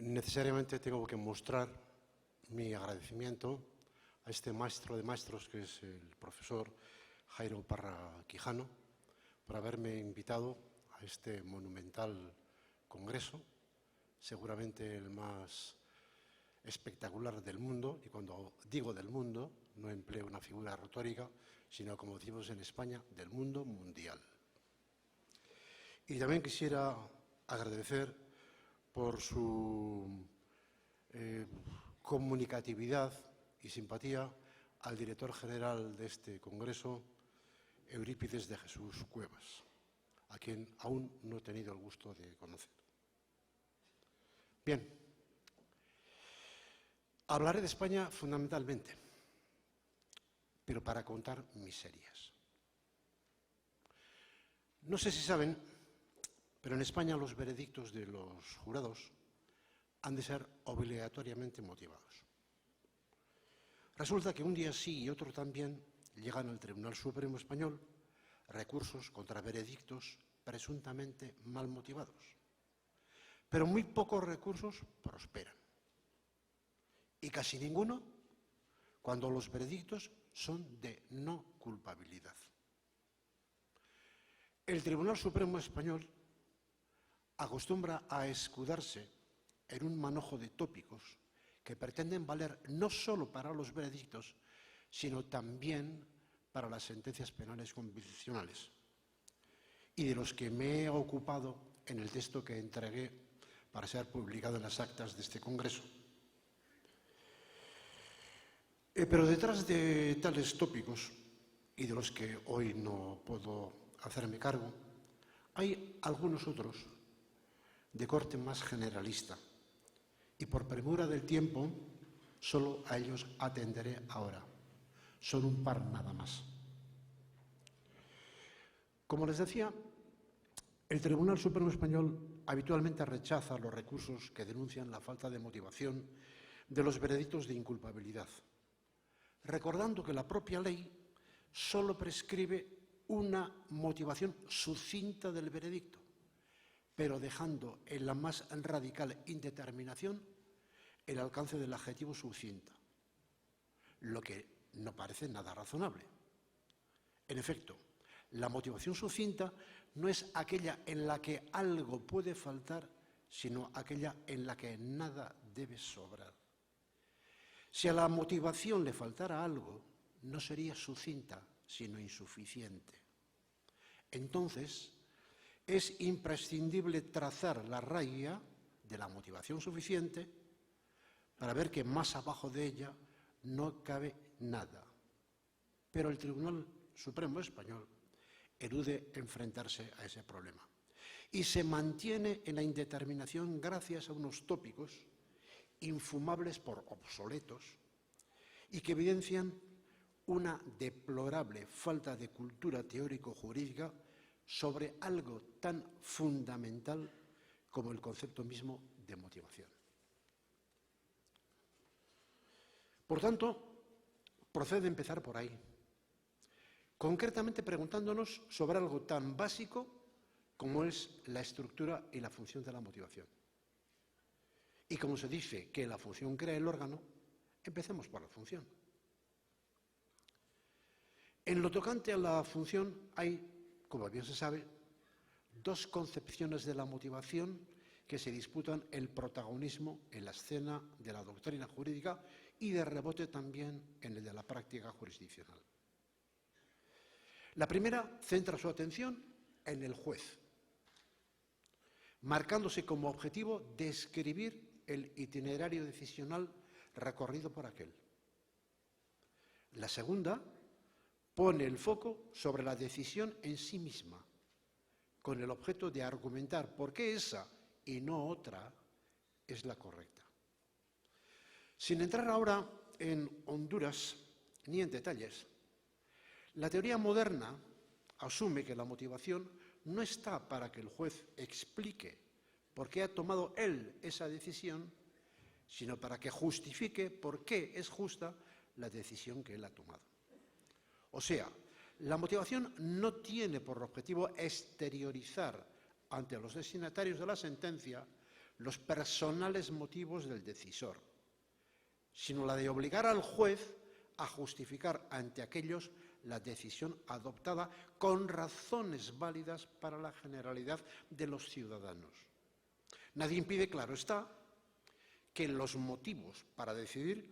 necesariamente tengo que mostrar mi agradecimiento a este maestro de maestros, que es el profesor Jairo Parra Quijano, por haberme invitado a este monumental congreso, seguramente el más espectacular del mundo, y cuando digo del mundo, no empleo una figura retórica, sino, como decimos en España, del mundo mundial. Y también quisiera agradecer por su comunicatividad y simpatía al director general de este congreso, Eurípides de Jesús Cuevas, a quien aún no he tenido el gusto de conocer. Bien, hablaré de España fundamentalmente, pero para contar miserias. No sé si saben, pero en España los veredictos de los jurados han de ser obligatoriamente motivados. Resulta que un día sí y otro también llegan al Tribunal Supremo Español recursos contra veredictos presuntamente mal motivados, pero muy pocos recursos prosperan y casi ninguno cuando los veredictos son de no culpabilidad. El Tribunal Supremo Español acostumbra a escudarse en un manojo de tópicos que pretenden valer no solo para los veredictos, sino también para las sentencias penales constitucionales, y de los que me he ocupado en el texto que entregué para ser publicado en las actas de este congreso. Pero detrás de tales tópicos, y de los que hoy no puedo hacerme cargo, hay algunos otros de corte más generalista, y por premura del tiempo solo a ellos atenderé ahora. Son un par nada más. Como les decía, el Tribunal Supremo Español habitualmente rechaza los recursos que denuncian la falta de motivación de los veredictos de inculpabilidad, recordando que la propia ley solo prescribe una motivación sucinta del veredicto, pero dejando en la más radical indeterminación el alcance del adjetivo sucinta, lo que no parece nada razonable. En efecto, la motivación sucinta no es aquella en la que algo puede faltar, sino aquella en la que nada debe sobrar. Si a la motivación le faltara algo, no sería sucinta, sino insuficiente. Entonces, es imprescindible trazar la raya de la motivación suficiente para ver que más abajo de ella no cabe nada. Pero el Tribunal Supremo Español elude enfrentarse a ese problema y se mantiene en la indeterminación gracias a unos tópicos infumables por obsoletos y que evidencian una deplorable falta de cultura teórico-jurídica sobre algo tan fundamental como el concepto mismo de motivación. Por tanto, procede empezar por ahí, concretamente preguntándonos sobre algo tan básico como es la estructura y la función de la motivación. Y como se dice que la función crea el órgano, empecemos por la función. En lo tocante a la función hay, como bien se sabe, dos concepciones de la motivación que se disputan el protagonismo en la escena de la doctrina jurídica y de rebote también en el de la práctica jurisdiccional. La primera centra su atención en el juez, marcándose como objetivo describir el itinerario decisional recorrido por aquel. La segunda pone el foco sobre la decisión en sí misma, con el objeto de argumentar por qué esa y no otra es la correcta. Sin entrar ahora en honduras ni en detalles, la teoría moderna asume que la motivación no está para que el juez explique por qué ha tomado él esa decisión, sino para que justifique por qué es justa la decisión que él ha tomado. O sea, la motivación no tiene por objetivo exteriorizar ante los destinatarios de la sentencia los personales motivos del decisor, sino la de obligar al juez a justificar ante aquellos la decisión adoptada con razones válidas para la generalidad de los ciudadanos. Nadie impide, claro está, que los motivos para decidir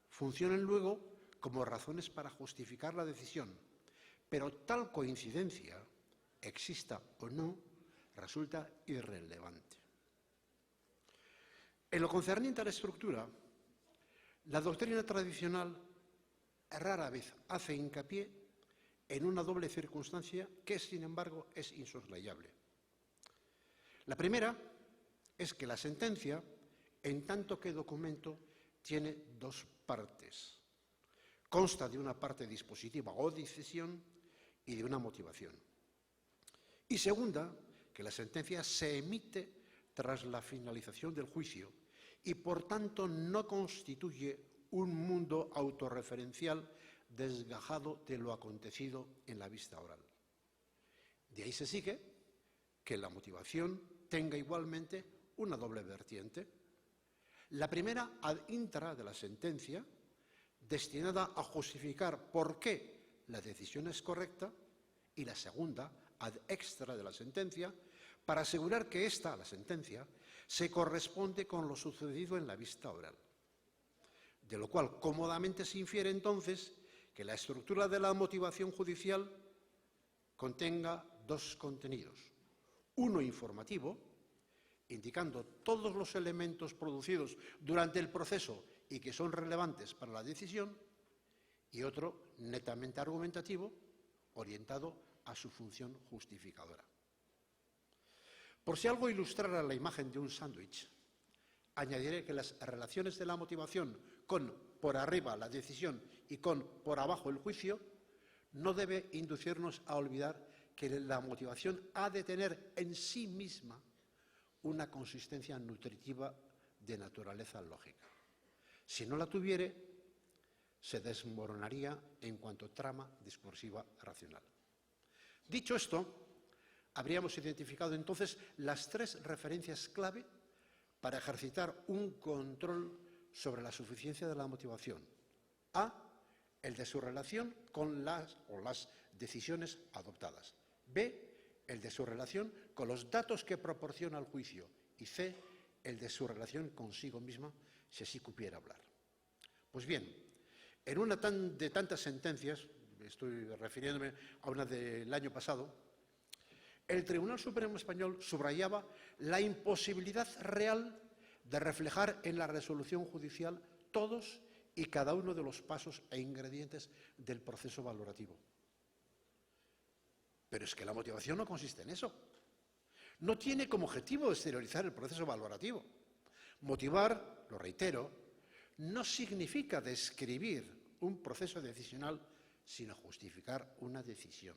funcionen luego como razones para justificar la decisión, pero tal coincidencia, exista o no, resulta irrelevante. En lo concerniente a la estructura, la doctrina tradicional rara vez hace hincapié en una doble circunstancia que, sin embargo, es insoslayable. La primera es que la sentencia, en tanto que documento, tiene dos partes. Consta de una parte dispositiva o decisión y de una motivación. Y segunda, que la sentencia se emite tras la finalización del juicio y, por tanto, no constituye un mundo autorreferencial desgajado de lo acontecido en la vista oral. De ahí se sigue que la motivación tenga igualmente una doble vertiente. La primera ad intra de la sentencia, destinada a justificar por qué la decisión es correcta, y la segunda ad extra de la sentencia, para asegurar que ésta, la sentencia, se corresponde con lo sucedido en la vista oral. De lo cual cómodamente se infiere entonces que la estructura de la motivación judicial contenga dos contenidos. Uno informativo, indicando todos los elementos producidos durante el proceso y que son relevantes para la decisión, y otro netamente argumentativo, orientado a su función justificadora. Por si algo ilustrara la imagen de un sándwich, añadiré que las relaciones de la motivación con por arriba la decisión y con por abajo el juicio no debe inducirnos a olvidar que la motivación ha de tener en sí misma una consistencia nutritiva de naturaleza lógica. Si no la tuviere, se desmoronaría en cuanto trama discursiva racional. Dicho esto, habríamos identificado entonces las tres referencias clave para ejercitar un control sobre la suficiencia de la motivación. A, el de su relación con las decisiones adoptadas. B, el de su relación con los datos que proporciona el juicio. Y C, el de su relación consigo misma, si así cupiera hablar. Pues bien, en una de tantas sentencias, estoy refiriéndome a una del año pasado, el Tribunal Supremo Español subrayaba la imposibilidad real de reflejar en la resolución judicial todos y cada uno de los pasos e ingredientes del proceso valorativo. Pero es que la motivación no consiste en eso. No tiene como objetivo exteriorizar el proceso valorativo. Motivar, lo reitero, no significa describir un proceso decisional, sino justificar una decisión.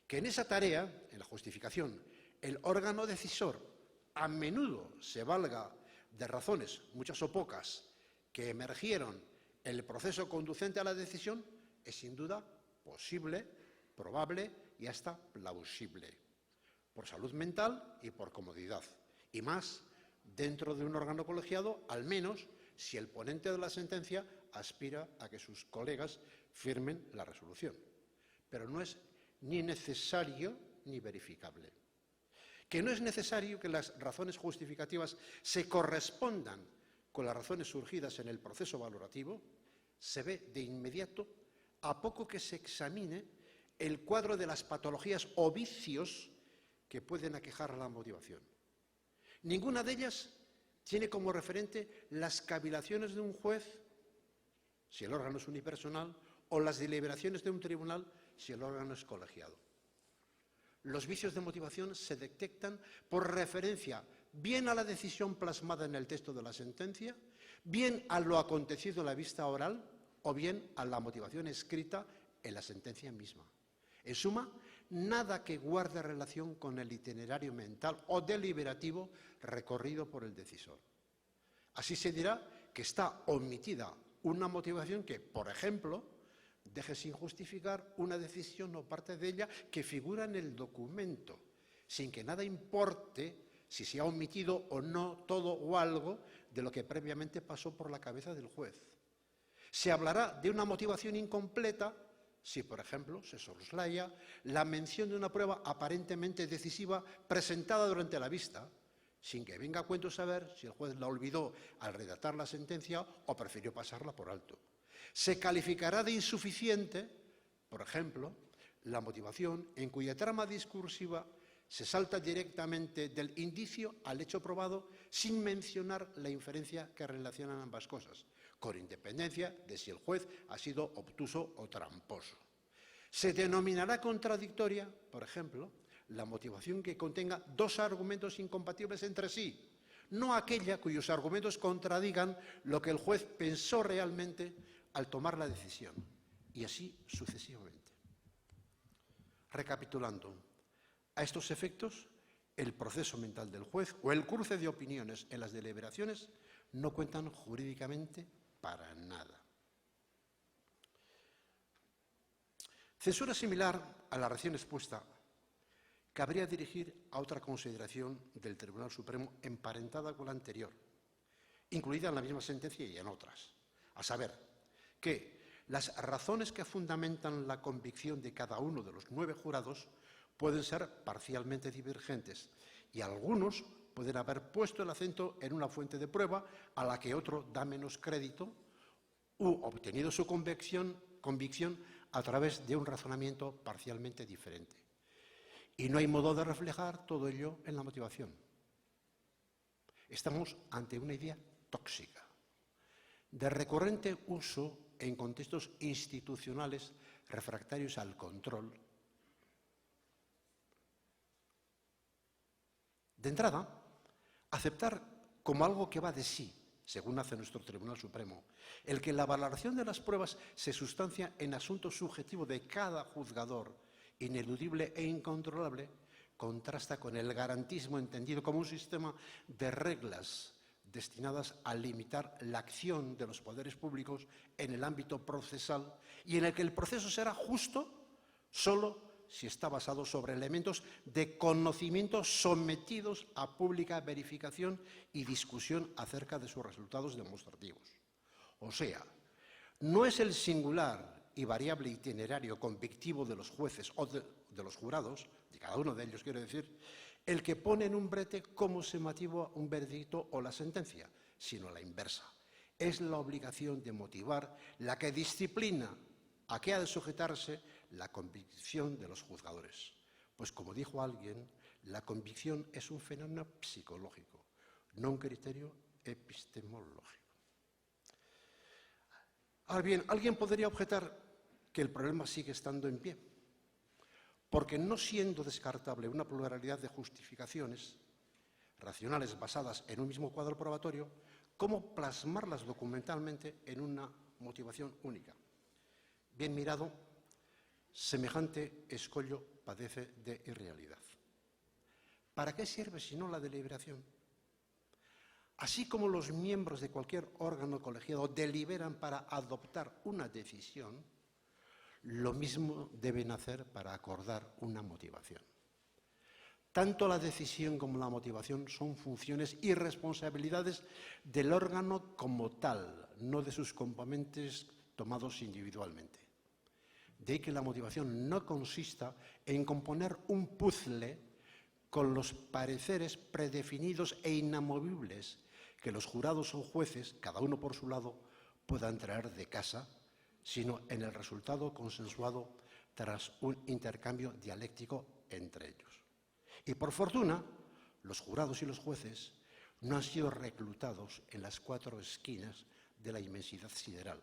Que en esa tarea, en la justificación, el órgano decisor a menudo se valga de razones, muchas o pocas, que emergieron en el proceso conducente a la decisión, es sin duda posible, probable y hasta plausible, por salud mental y por comodidad, y más dentro de un órgano colegiado, al menos si el ponente de la sentencia aspira a que sus colegas firmen la resolución. Pero no es ni necesario ni verificable. Que no es necesario que las razones justificativas se correspondan con las razones surgidas en el proceso valorativo, se ve de inmediato a poco que se examine el cuadro de las patologías o vicios que pueden aquejar a la motivación. Ninguna de ellas tiene como referente las cavilaciones de un juez, si el órgano es unipersonal, o las deliberaciones de un tribunal, si el órgano es colegiado. Los vicios de motivación se detectan por referencia bien a la decisión plasmada en el texto de la sentencia, bien a lo acontecido en la vista oral o bien a la motivación escrita en la sentencia misma. En suma, nada que guarde relación con el itinerario mental o deliberativo recorrido por el decisor. Así se dirá que está omitida una motivación que, por ejemplo, deje sin justificar una decisión o parte de ella que figura en el documento, sin que nada importe si se ha omitido o no todo o algo de lo que previamente pasó por la cabeza del juez. Se hablará de una motivación incompleta si, por ejemplo, se soslaya la mención de una prueba aparentemente decisiva presentada durante la vista, sin que venga a cuento saber si el juez la olvidó al redactar la sentencia o prefirió pasarla por alto. Se calificará de insuficiente, por ejemplo, la motivación en cuya trama discursiva se salta directamente del indicio al hecho probado sin mencionar la inferencia que relacionan ambas cosas, con independencia de si el juez ha sido obtuso o tramposo. Se denominará contradictoria, por ejemplo, la motivación que contenga dos argumentos incompatibles entre sí, no aquella cuyos argumentos contradigan lo que el juez pensó realmente al tomar la decisión, y así sucesivamente. Recapitulando, a estos efectos, el proceso mental del juez o el cruce de opiniones en las deliberaciones no cuentan jurídicamente para nada. Censura similar a la recién expuesta cabría dirigir a otra consideración del Tribunal Supremo emparentada con la anterior, incluida en la misma sentencia y en otras, a saber, que las razones que fundamentan la convicción de cada uno de los 9 jurados pueden ser parcialmente divergentes y algunos pueden haber puesto el acento en una fuente de prueba a la que otro da menos crédito u obtenido su convicción a través de un razonamiento parcialmente diferente. Y no hay modo de reflejar todo ello en la motivación. Estamos ante una idea tóxica, de recurrente uso en contextos institucionales refractarios al control. De entrada, aceptar como algo que va de sí, según hace nuestro Tribunal Supremo, el que la valoración de las pruebas se sustancia en asunto subjetivo de cada juzgador, ineludible e incontrolable, contrasta con el garantismo entendido como un sistema de reglas destinadas a limitar la acción de los poderes públicos en el ámbito procesal y en el que el proceso será justo solo si está basado sobre elementos de conocimiento sometidos a pública verificación y discusión acerca de sus resultados demostrativos. O sea, no es el singular y variable itinerario convictivo de los jueces o de los jurados, de cada uno de ellos quiero decir, el que pone en un brete cómo se motiva un veredicto o la sentencia, sino la inversa. Es la obligación de motivar la que disciplina a qué ha de sujetarse la convicción de los juzgadores. Pues como dijo alguien, la convicción es un fenómeno psicológico, no un criterio epistemológico. Ahora bien, alguien podría objetar que el problema sigue estando en pie, porque no siendo descartable una pluralidad de justificaciones racionales basadas en un mismo cuadro probatorio, ¿cómo plasmarlas documentalmente en una motivación única? Bien mirado, semejante escollo padece de irrealidad. ¿Para qué sirve si no la deliberación? Así como los miembros de cualquier órgano colegiado deliberan para adoptar una decisión, lo mismo deben hacer para acordar una motivación. Tanto la decisión como la motivación son funciones y responsabilidades del órgano como tal, no de sus componentes tomados individualmente. De ahí que la motivación no consista en componer un puzzle con los pareceres predefinidos e inamovibles que los jurados o jueces, cada uno por su lado, puedan traer de casa, sino en el resultado consensuado tras un intercambio dialéctico entre ellos. Y por fortuna, los jurados y los jueces no han sido reclutados en las 4 esquinas de la inmensidad sideral.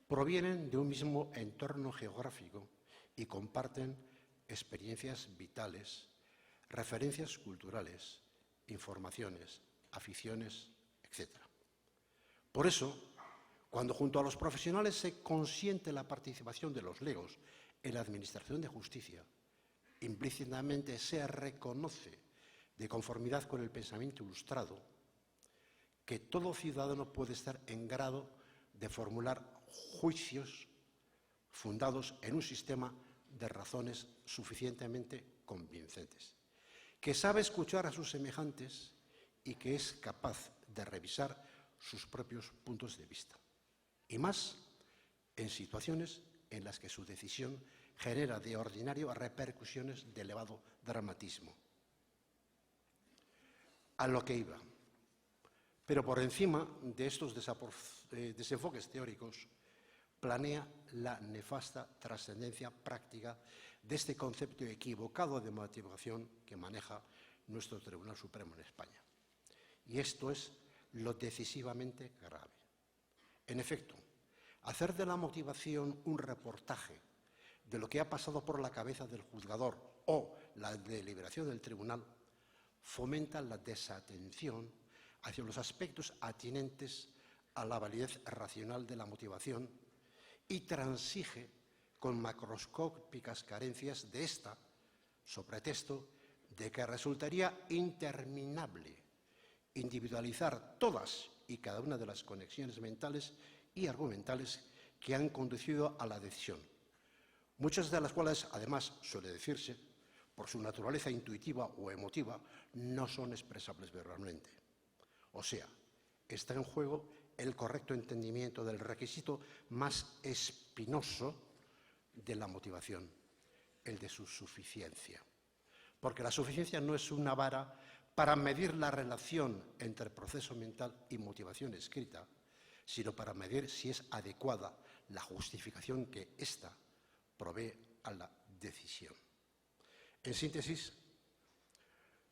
Provienen de un mismo entorno geográfico y comparten experiencias vitales, referencias culturales, informaciones, aficiones, etc. Por eso, cuando junto a los profesionales se consiente la participación de los legos en la administración de justicia, implícitamente se reconoce, de conformidad con el pensamiento ilustrado, que todo ciudadano puede estar en grado de formular juicios fundados en un sistema de razones suficientemente convincentes. que sabe escuchar a sus semejantes y que es capaz de revisar sus propios puntos de vista. Y más en situaciones en las que su decisión genera de ordinario repercusiones de elevado dramatismo. A lo que iba. Pero por encima de estos desenfoques teóricos, planea la nefasta trascendencia práctica de este concepto equivocado de motivación que maneja nuestro Tribunal Supremo en España. Y esto es lo decisivamente grave. En efecto, hacer de la motivación un reportaje de lo que ha pasado por la cabeza del juzgador o la deliberación del tribunal fomenta la desatención hacia los aspectos atinentes a la validez racional de la motivación y transige con macroscópicas carencias de esta, sobre pretexto de que resultaría interminable individualizar todas y cada una de las conexiones mentales y argumentales que han conducido a la decisión, muchas de las cuales, además, suele decirse, por su naturaleza intuitiva o emotiva, no son expresables verbalmente. O sea, está en juego el correcto entendimiento del requisito más espinoso de la motivación, el de su suficiencia. Porque la suficiencia no es una vara para medir la relación entre proceso mental y motivación escrita, sino para medir si es adecuada la justificación que ésta provee a la decisión. En síntesis,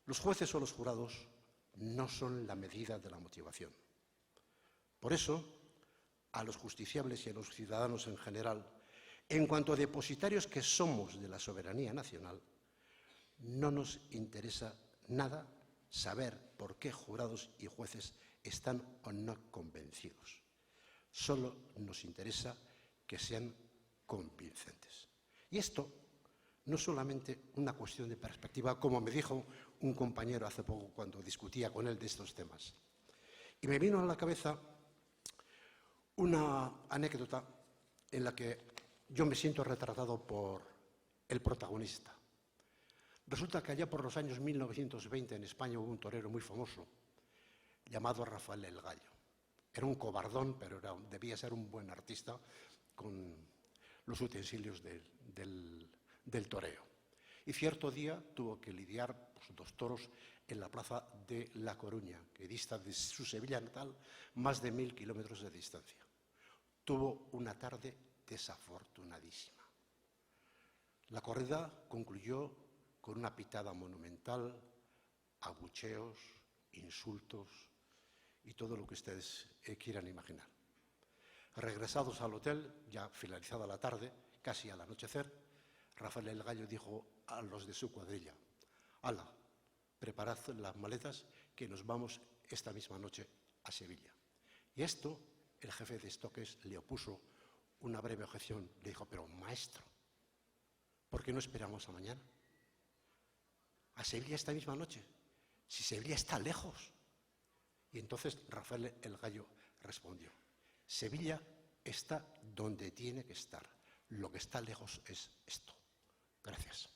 los jueces o los jurados no son la medida de la motivación. Por eso, a los justiciables y a los ciudadanos en general, en cuanto a depositarios que somos de la soberanía nacional, no nos interesa nada saber por qué jurados y jueces están o no convencidos. Solo nos interesa que sean convincentes. Y esto no es solamente una cuestión de perspectiva, como me dijo un compañero hace poco cuando discutía con él de estos temas. Y me vino a la cabeza una anécdota en la que yo me siento retratado por el protagonista. Resulta que allá por los años 1920 en España hubo un torero muy famoso llamado Rafael el Gallo. Era un cobardón, pero debía ser un buen artista con los utensilios del toreo. Y cierto día tuvo que lidiar dos toros en la plaza de La Coruña, que dista de su Sevilla natal más de 1000 kilómetros de distancia. Tuvo una tarde desafortunadísima. La corrida concluyó con una pitada monumental, abucheos, insultos y todo lo que ustedes quieran imaginar. Regresados al hotel, ya finalizada la tarde, casi al anochecer, Rafael el Gallo dijo a los de su cuadrilla: «Hala, preparad las maletas que nos vamos esta misma noche a Sevilla». Y esto el jefe de estoques le opuso una breve objeción. Le dijo: «Pero maestro, ¿por qué no esperamos a mañana? A Sevilla esta misma noche, si Sevilla está lejos». Y entonces Rafael el Gallo respondió: «Sevilla está donde tiene que estar. Lo que está lejos es esto». Gracias.